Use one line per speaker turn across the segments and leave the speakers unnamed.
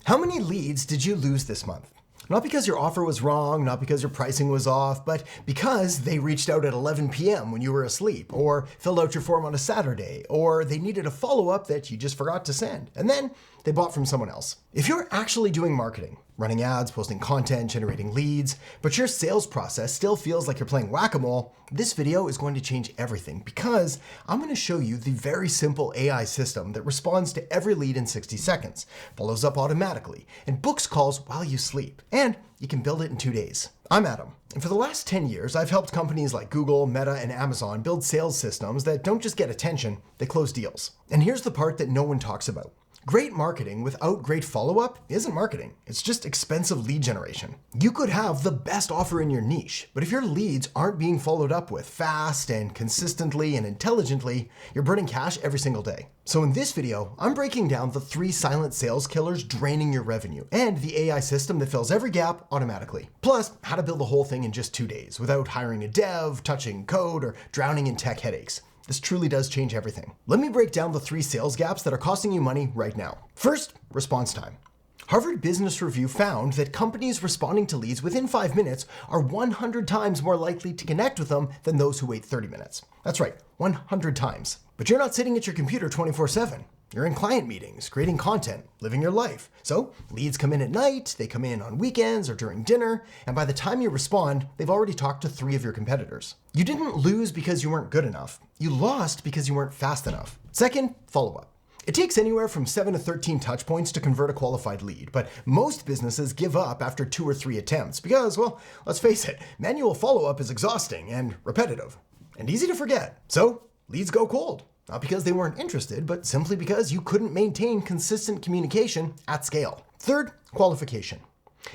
How many leads did you lose this month? Not because your offer was wrong, not because your pricing was off, but because they reached out at 11 p.m. when you were asleep, or filled out your form on a Saturday, or they needed a follow-up that you just forgot to send, and then they bought from someone else. If you're actually doing marketing, running ads, posting content, generating leads, but your sales process still feels like you're playing whack-a-mole, this video is going to change everything because I'm going to show you the very simple AI system that responds to every lead in 60 seconds, follows up automatically, and books calls while you sleep. And you can build it in 2 days. I'm Adam, and for the last 10 years, I've helped companies like Google, Meta, and Amazon build sales systems that don't just get attention, they close deals. And here's the part that no one talks about. Great marketing without great follow-up isn't marketing. It's just expensive lead generation. You could have the best offer in your niche, but if your leads aren't being followed up with fast and consistently and intelligently, you're burning cash every single day. So in this video, I'm breaking down the 3 silent sales killers draining your revenue and the AI system that fills every gap automatically. Plus, how to build the whole thing in just 2 days without hiring a dev, touching code, or drowning in tech headaches. This truly does change everything. Let me break down the 3 sales gaps that are costing you money right now. First, response time. Harvard Business Review found that companies responding to leads within 5 minutes are 100 times more likely to connect with them than those who wait 30 minutes. That's right, 100 times. But you're not sitting at your computer 24/7. You're in client meetings, creating content, living your life. So leads come in at night, they come in on weekends or during dinner, and by the time you respond, they've already talked to 3 of your competitors. You didn't lose because you weren't good enough. You lost because you weren't fast enough. Second, follow-up. It takes anywhere from 7 to 13 touch points to convert a qualified lead, but most businesses give up after 2 or 3 attempts because, well, let's face it, manual follow-up is exhausting and repetitive and easy to forget. So leads go cold. Not because they weren't interested, but simply because you couldn't maintain consistent communication at scale. Third, qualification.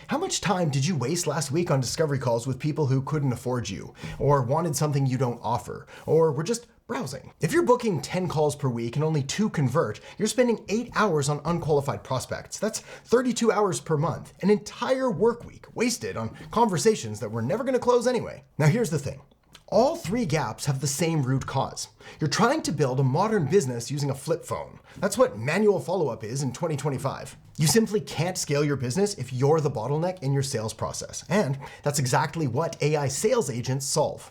How much time did you waste last week on discovery calls with people who couldn't afford you, or wanted something you don't offer, or were just browsing? If you're booking 10 calls per week and only 2 convert, you're spending 8 hours on unqualified prospects. That's 32 hours per month, an entire work week wasted on conversations that were never going to close anyway. Now here's the thing. All 3 gaps have the same root cause. You're trying to build a modern business using a flip phone. That's what manual follow-up is in 2025. You simply can't scale your business if you're the bottleneck in your sales process. And that's exactly what AI sales agents solve.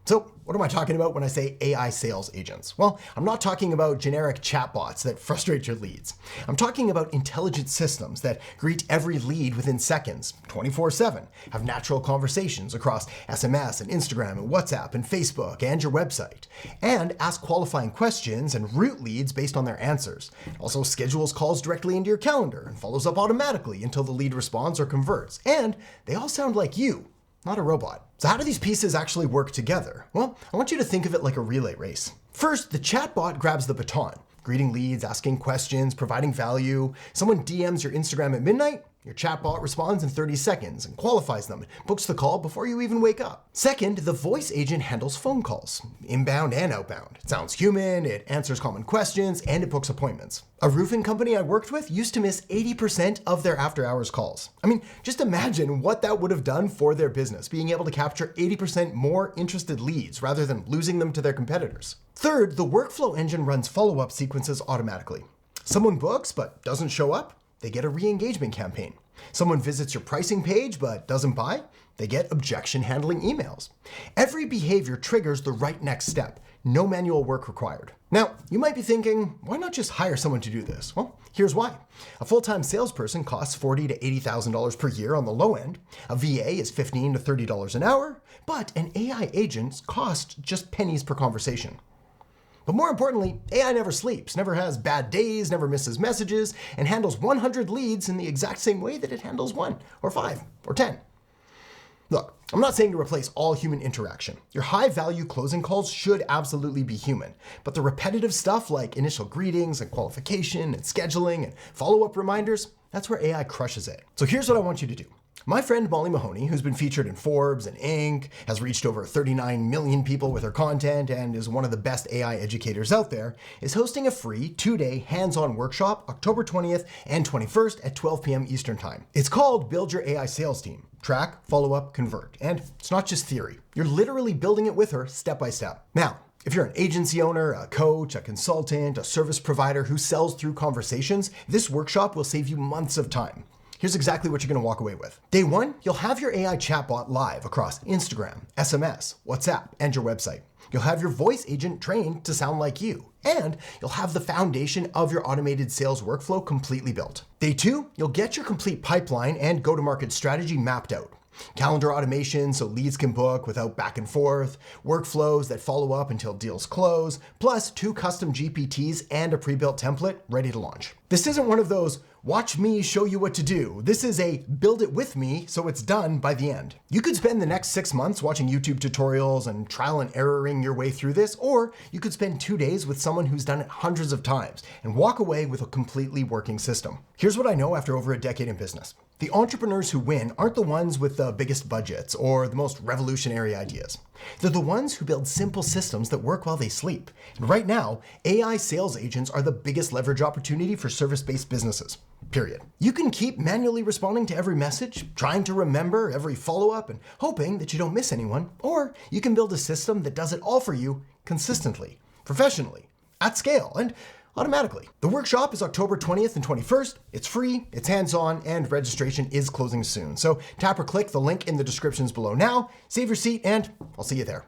So what am I talking about when I say AI sales agents? Well, I'm not talking about generic chatbots that frustrate your leads. I'm talking about intelligent systems that greet every lead within seconds, 24/7, have natural conversations across SMS and Instagram and WhatsApp and Facebook and your website, and ask qualifying questions and route leads based on their answers. It also schedules calls directly into your calendar and follows up automatically until the lead responds or converts. And they all sound like you, not a robot. So how do these pieces actually work together? Well, I want you to think of it like a relay race. First, the chatbot grabs the baton, greeting leads, asking questions, providing value. Someone DMs your Instagram at midnight, your chatbot responds in 30 seconds and qualifies them and books the call before you even wake up. Second, the voice agent handles phone calls, inbound and outbound. It sounds human, it answers common questions, and it books appointments. A roofing company I worked with used to miss 80% of their after-hours calls. I mean, just imagine what that would have done for their business, being able to capture 80% more interested leads rather than losing them to their competitors. Third, the workflow engine runs follow-up sequences automatically. Someone books but doesn't show up, they get a re-engagement campaign. Someone visits your pricing page but doesn't buy, they get objection handling emails. Every behavior triggers the right next step. No manual work required. Now, you might be thinking, why not just hire someone to do this? Well, here's why. A full-time salesperson costs $40,000 to $80,000 per year on the low end. A VA is $15 to $30 an hour, but an AI agent costs just pennies per conversation. But more importantly, AI never sleeps, never has bad days, never misses messages, and handles 100 leads in the exact same way that it handles 1 or 5 or 10. Look, I'm not saying to replace all human interaction. Your high-value closing calls should absolutely be human, but the repetitive stuff like initial greetings and qualification and scheduling and follow-up reminders, that's where AI crushes it. So here's what I want you to do. My friend Molly Mahoney, who's been featured in Forbes and Inc., has reached over 39 million people with her content, and is one of the best AI educators out there, is hosting a free 2-day hands-on workshop October 20th and 21st at 12 p.m. Eastern Time. It's called Build Your AI Sales Team. Track, follow up, convert. And it's not just theory. You're literally building it with her step by step. Now, If you're an agency owner, a coach, a consultant, a service provider who sells through conversations, this workshop will save you months of time. Here's exactly what you're going to walk away with. Day 1, you'll have your AI chatbot live across Instagram, SMS, WhatsApp, and your website. You'll have your voice agent trained to sound like you, and you'll have the foundation of your automated sales workflow completely built. Day 2, you'll get your complete pipeline and go-to-market strategy mapped out. Calendar automation so leads can book without back and forth, workflows that follow up until deals close, plus 2 custom GPTs and a pre-built template ready to launch. This isn't one of those watch me show you what to do. This is a build it with me so it's done by the end. You could spend the next 6 months watching YouTube tutorials and trial and erroring your way through this, or you could spend 2 days with someone who's done it hundreds of times and walk away with a completely working system. Here's what I know after over a decade in business. The entrepreneurs who win aren't the ones with the biggest budgets or the most revolutionary ideas. They're the ones who build simple systems that work while they sleep. And right now, AI sales agents are the biggest leverage opportunity for service-based businesses. Period. You can keep manually responding to every message, trying to remember every follow-up and hoping that you don't miss anyone, or you can build a system that does it all for you consistently, professionally, at scale, and automatically. The workshop is October 20th and 21st. It's free, it's hands-on, and registration is closing soon. So tap or click the link in the descriptions below now, save your seat, and I'll see you there.